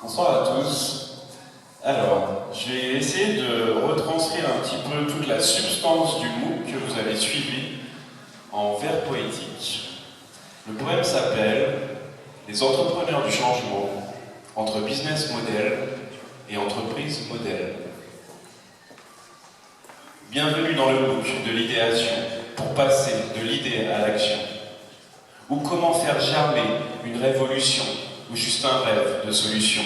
Bonsoir à tous. Alors, je vais essayer de retranscrire un petit peu toute la substance du MOOC que vous avez suivi en vers poétique. Le poème s'appelle « Les entrepreneurs du changement entre business model et entreprise modèle ». Bienvenue dans le MOOC de l'idéation pour passer de l'idée à l'action. Ou comment faire germer une révolution ou juste un rêve de solution.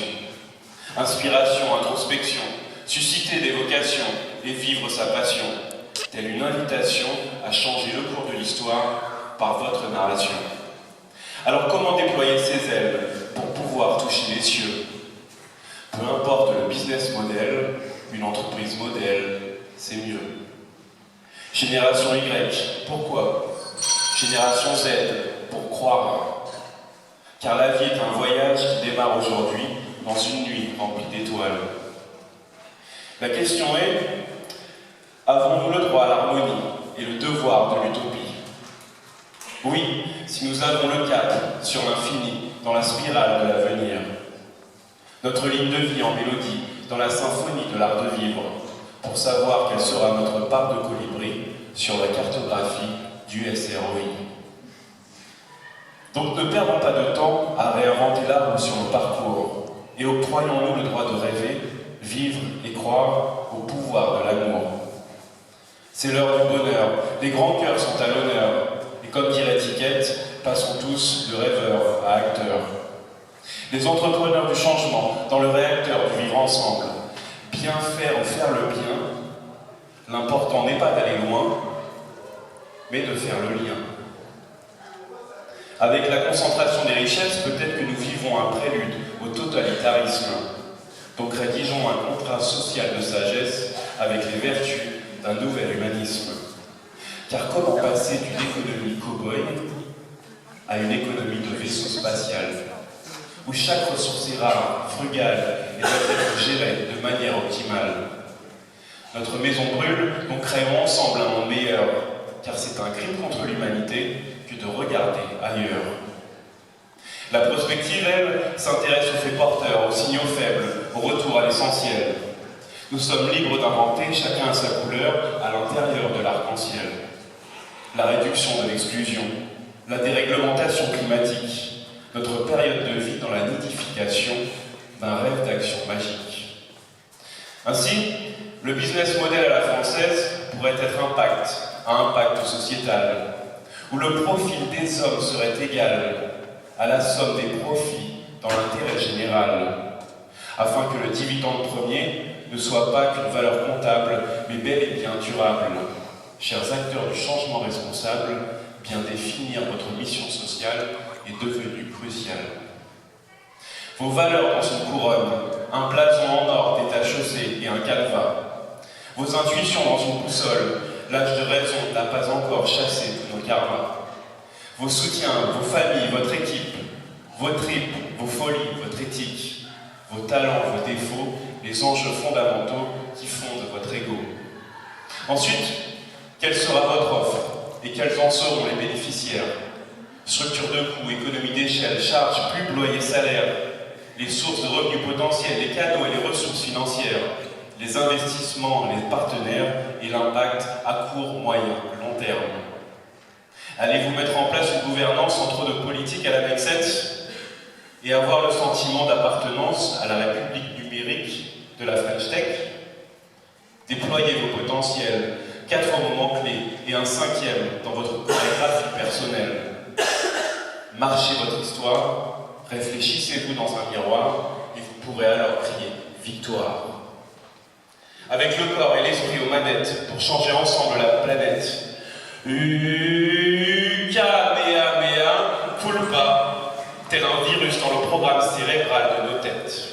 Inspiration, introspection, susciter des vocations et vivre sa passion, telle une invitation à changer le cours de l'histoire par votre narration. Alors comment déployer ses ailes pour pouvoir toucher les cieux? Peu importe le business model, une entreprise modèle, c'est mieux. Génération Y, pourquoi? Génération Z, pour croire. Car la vie est un voyage qui démarre aujourd'hui dans une nuit remplie d'étoiles. La question est, avons-nous le droit à l'harmonie et le devoir de l'utopie? Oui, si nous avons le cap sur l'infini dans la spirale de l'avenir. Notre ligne de vie en mélodie dans la symphonie de l'art de vivre, pour savoir quelle sera notre part de colibri sur la cartographie du SROI. Donc ne perdons pas de temps à réinventer l'arbre sur nos parcours et octroyons-nous le droit de rêver, vivre et croire au pouvoir de l'amour. C'est l'heure du bonheur, les grands cœurs sont à l'honneur et comme dirait Étiquette, passons tous de rêveur à acteur. Les entrepreneurs du changement dans le réacteur du vivre ensemble, bien faire ou faire le bien, l'important n'est pas d'aller loin, mais de faire le lien. Avec la concentration des richesses, peut-être que nous vivons un prélude au totalitarisme. Donc rédigeons un contrat social de sagesse avec les vertus d'un nouvel humanisme. Car comment passer d'une économie cow-boy à une économie de vaisseau spatial, où chaque ressource est rare, frugale et doit être gérée de manière optimale? Notre maison brûle, donc créons ensemble un monde meilleur, car c'est un crime contre l'humanité que de regarder ailleurs. La prospective, elle, s'intéresse aux faits porteurs, aux signaux faibles, au retour à l'essentiel. Nous sommes libres d'inventer, chacun à sa couleur, à l'intérieur de l'arc-en-ciel. La réduction de l'exclusion, la déréglementation climatique, notre période de vie dans la nidification d'un rêve d'action magique. Ainsi, le business model à la française pourrait être un pacte sociétal, où le profil des hommes serait égal à la somme des profits dans l'intérêt général, afin que le dividende premier ne soit pas qu'une valeur comptable, mais bel et bien durable. Chers acteurs du changement responsable, bien définir votre mission sociale est devenu crucial. Vos valeurs dans une couronne, un blason en or détacheusé et un calva. Vos intuitions dans une boussole, l'âge de raison n'a pas encore chassé tous nos karmas. Vos soutiens, vos familles, votre équipe, vos tripes, vos folies, votre éthique, vos talents, vos défauts, les enjeux fondamentaux qui fondent votre ego. Ensuite, quelle sera votre offre et quels en seront les bénéficiaires? Structure de coûts, économie d'échelle, charges, pub, loyer, salaire, les sources de revenus potentiels, les canaux et les ressources financières, les investissements, les partenaires et l'impact à court, moyen, long terme. Allez-vous mettre en place une gouvernance sans trop de politique à la Nexet et avoir le sentiment d'appartenance à la République numérique de la French Tech? Déployez vos potentiels, 4 moments clés et un 5e dans votre chorégraphie personnelle. Marchez votre histoire, réfléchissez-vous dans un miroir et vous pourrez alors crier victoire. Avec le corps et l'esprit aux manettes pour changer ensemble la planète. Kamehameha Pulpa, tel un virus dans le programme cérébral de nos têtes,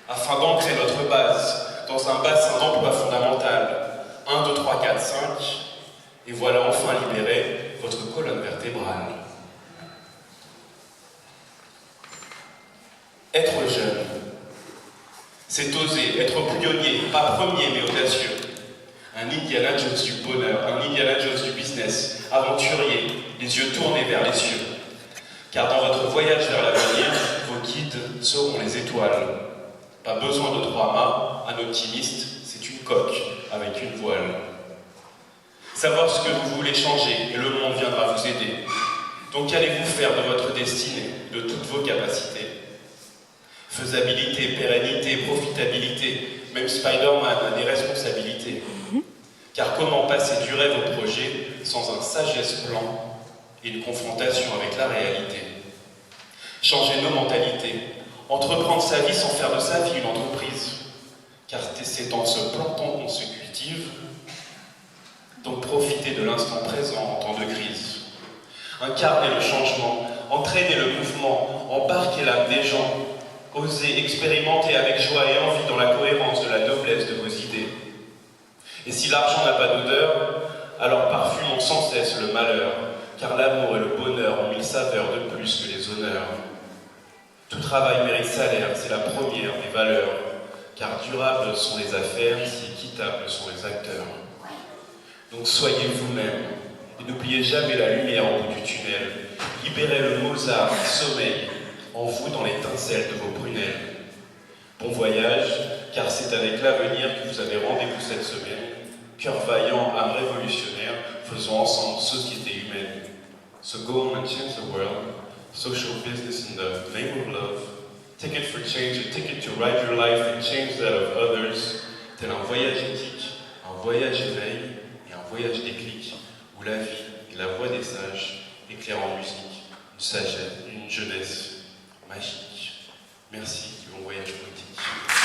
afin d'ancrer notre base dans un bassin d'emploi fondamental. 1, 2, 3, 4, 5, et voilà enfin libéré votre colonne vertébrale. Être jeune, c'est oser, être bouillonnier, pas premier mais audacieux. Un Indiana Jones du bonheur, un Indiana Jones du business, aventurier, les yeux tournés vers les cieux. Car dans votre voyage vers l'avenir, vos guides seront les étoiles. Pas besoin de 3 mâts, un optimiste, c'est une coque avec une voile. Savoir ce que vous voulez changer et le monde viendra vous aider. Donc qu'allez-vous faire de votre destinée, de toutes vos capacités? Faisabilité, pérennité, profitabilité, même Spider-Man a des responsabilités. Car comment passer du rêve au projet sans un sagesse plan et une confrontation avec la réalité? Changer nos mentalités, entreprendre sa vie sans faire de sa vie une entreprise. Car c'est en se plantant qu'on se cultive. Donc profiter de l'instant présent en temps de crise. Incarner le changement, entraîner le mouvement, embarquer l'âme des gens, oser expérimenter avec joie et envie dans la cohérence de la noblesse de vos idées. Et si l'argent n'a pas d'odeur, alors parfumons sans cesse le malheur, car l'amour et le bonheur ont 1000 saveurs de plus que les honneurs. Tout travail mérite salaire, c'est la première des valeurs, car durables sont les affaires, si équitables sont les acteurs. Donc soyez vous-même, et n'oubliez jamais la lumière au bout du tunnel. Libérez le Mozart qui sommeille en vous dans l'étincelle de vos prunelles. Bon voyage, car c'est avec l'avenir que vous avez rendez-vous cette semaine. Cœur vaillant, âme révolutionnaire, faisons ensemble société humaine. So go on and change the world, social business in the name of love. Ticket for change, a ticket to write your life and change that of others. Tel un voyage éthique, un voyage éveil et un voyage déclic, où la vie et la voix des sages éclairent en musique une sagesse, une jeunesse magique. Merci, bon voyage poétique.